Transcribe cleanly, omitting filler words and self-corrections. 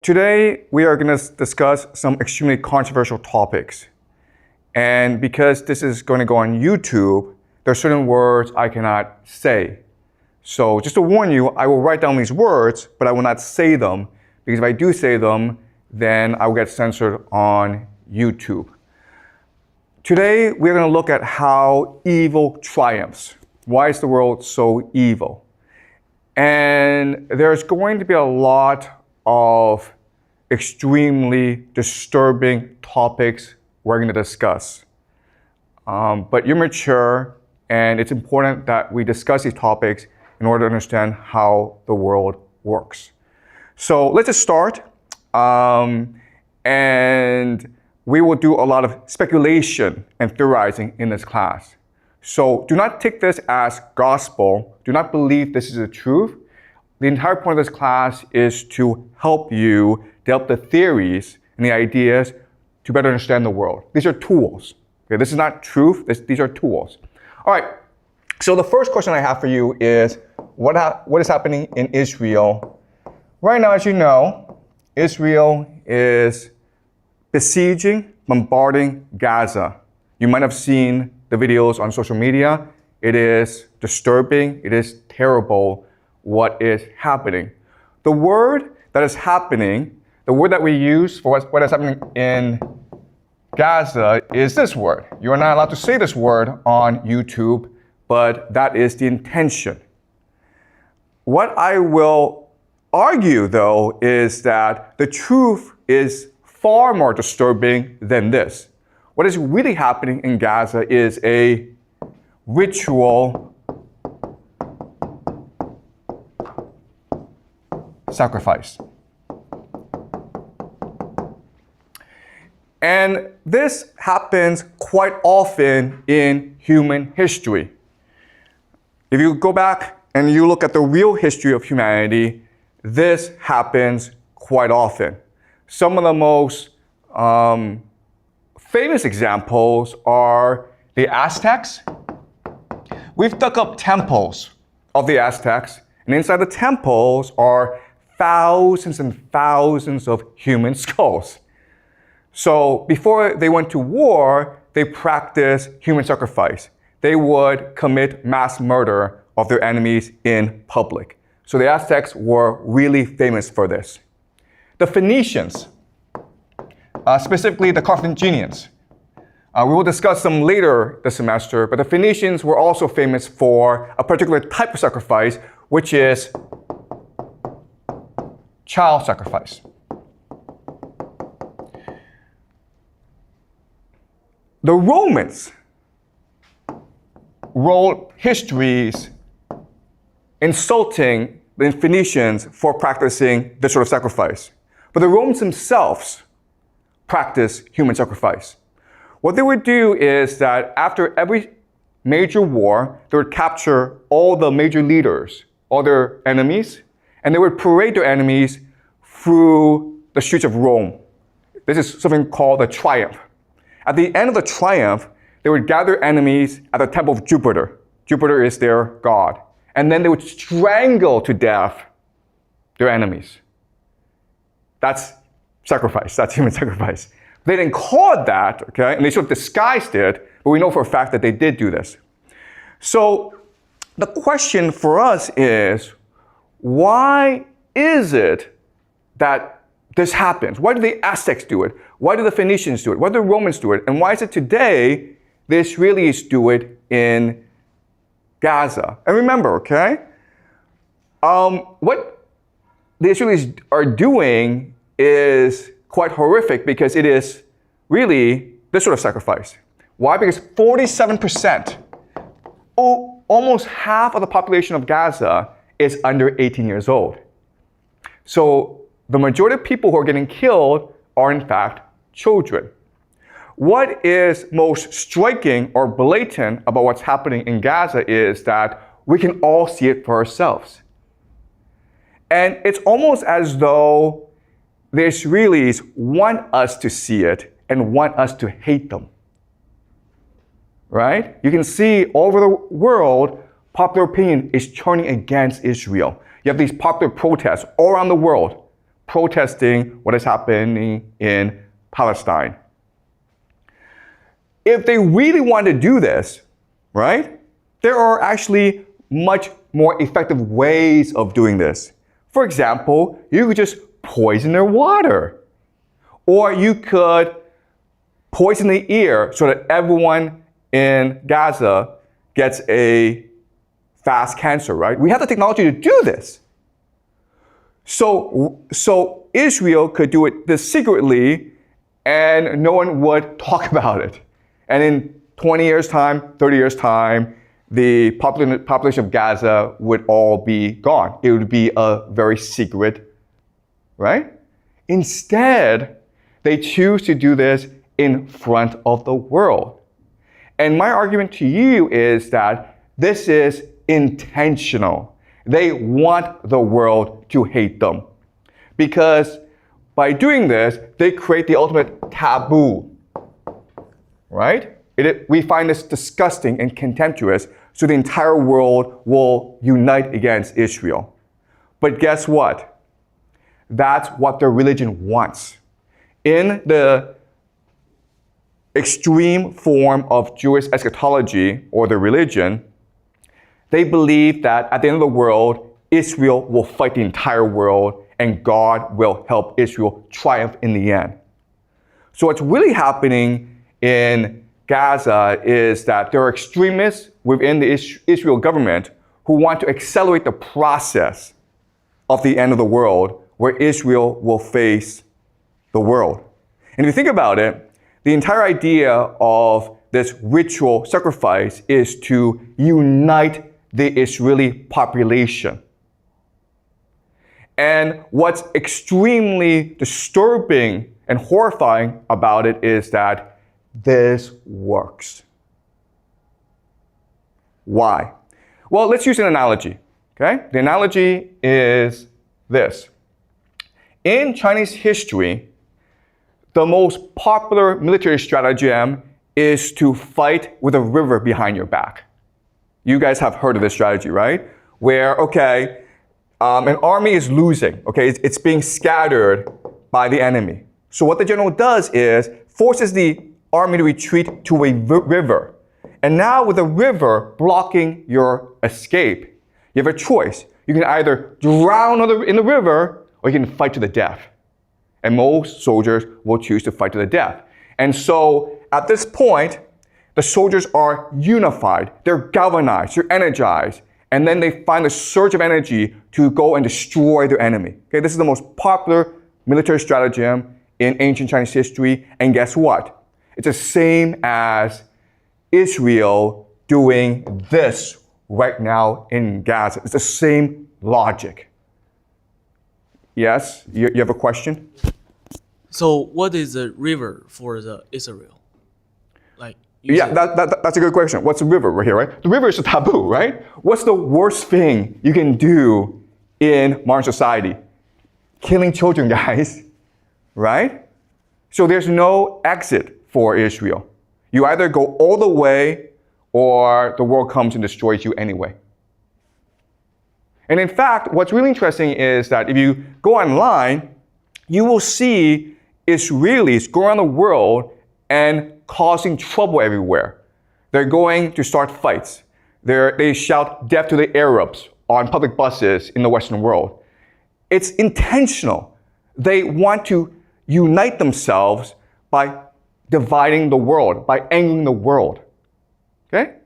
Today, we are going to discuss some extremely controversial topics. And because this is going to go on YouTube, there are certain words I cannot say. So just to warn you, I will write down these words, but I will not say them, because if I do say them, then I will get censored on YouTube. Today, we're going to look at how evil triumphs. Why is the world so evil? And there's going to be a lot of extremely disturbing topics we're going to discuss. But you're mature, and it's important that we discuss these topics in order to understand how the world works. So let's just start. And we will do a lot of speculation and theorizing in this class. So do not take this as gospel. Do not believe this is the truth. The entire point of this class is to help you develop the theories and the ideas to better understand the world. These are tools. Okay, this is not truth. These are tools. All right. So the first question I have for you is, what is happening in Israel? Right now, as you know, Israel is besieging, bombarding Gaza. You might have seen the videos on social media. It is disturbing. It is terrible what is happening. The word that is happening, the word that we use for what is happening in Gaza is this word. You are not allowed to say this word on YouTube, but that is the intention. What I will argue, though, is that the truth is far more disturbing than this. What is really happening in Gaza is a ritual sacrifice. And this happens quite often in human history. If you go back and you look at the real history of humanity, this happens quite often. Some of the most famous examples are the Aztecs. We've dug up temples of the Aztecs, and inside the temples are thousands and thousands of human skulls. So before they went to war, they practiced human sacrifice. They would commit mass murder of their enemies in public. So the Aztecs were really famous for this. The Phoenicians, specifically the Carthaginians. We will discuss them later this semester, but the Phoenicians were also famous for a particular type of sacrifice, which is child sacrifice. The Romans wrote histories insulting the Phoenicians for practicing this sort of sacrifice. But the Romans themselves practiced human sacrifice. What they would do is that after every major war, they would capture all the major leaders, all their enemies, and they would parade their enemies through the streets of Rome. This is something called a triumph. At the end of the triumph, they would gather enemies at the temple of Jupiter. Jupiter is their god. And then they would strangle to death their enemies. That's sacrifice. That's human sacrifice. They didn't call it that, okay? And they sort of disguised it, but we know for a fact that they did do this. So the question for us is, why is it that this happens? Why do the Aztecs do it? Why do the Phoenicians do it? Why do the Romans do it? And why is it today the Israelis do it in Gaza? And remember, okay, what the Israelis are doing is quite horrific because it is really this sort of sacrifice. Why? Because 47%, almost half of the population of Gaza is under 18 years old. So the majority of people who are getting killed are in fact children. What is most striking or blatant about what's happening in Gaza is that we can all see it for ourselves. And it's almost as though the Israelis want us to see it and want us to hate them. Right? You can see all over the world, popular opinion is turning against Israel. You have these popular protests all around the world. protesting what is happening in Palestine. If they really want to do this, right, there are actually much more effective ways of doing this. For example, you could just poison their water. Or you could poison the air so that everyone in Gaza gets a fast cancer, right? We have the technology to do this. So Israel could do it this secretly and no one would talk about it. And in 20 years' time, 30 years' time, the population of Gaza would all be gone. It would be a very secret, right? Instead, they choose to do this in front of the world. And my argument to you is that this is intentional. They want the world to hate them. Because by doing this, they create the ultimate taboo, right? We find this disgusting and contemptuous, so the entire world will unite against Israel. But guess what? That's what their religion wants. In the extreme form of Jewish eschatology, or their religion, they believe that at the end of the world, Israel will fight the entire world and God will help Israel triumph in the end. So what's really happening in Gaza is that there are extremists within the Israel government who want to accelerate the process of the end of the world where Israel will face the world. And if you think about it, the entire idea of this ritual sacrifice is to unite the Israeli population. And what's extremely disturbing and horrifying about it is that this works. Why? Well, let's use an analogy, okay? The analogy is this. In Chinese history, the most popular military stratagem is to fight with a river behind your back. You guys have heard of this strategy, right? Where, okay, an army is losing, okay? It's being scattered by the enemy. So what the general does is forces the army to retreat to a river. And now with the river blocking your escape, you have a choice. You can either drown in the river or you can fight to the death. And most soldiers will choose to fight to the death. And so at this point, the soldiers are unified, they're galvanized, they're energized, and then they find a surge of energy to go and destroy their enemy. Okay, this is the most popular military stratagem in ancient Chinese history, and guess what? It's the same as Israel doing this right now in Gaza. It's the same logic. Yes, you have a question? So what is the river for the Israel? Yeah, that's a good question. What's a river right here, right? The river is a taboo, right? What's the worst thing you can do in modern society? Killing children, guys, right? So there's no exit for Israel. You either go all the way or the world comes and destroys you anyway. And in fact, what's really interesting is that if you go online, you will see Israelis go around the world and causing trouble everywhere. They're going to start fights. They shout death to the Arabs on public buses in the Western world. It's intentional. They want to unite themselves by dividing the world, by angering the world. Okay?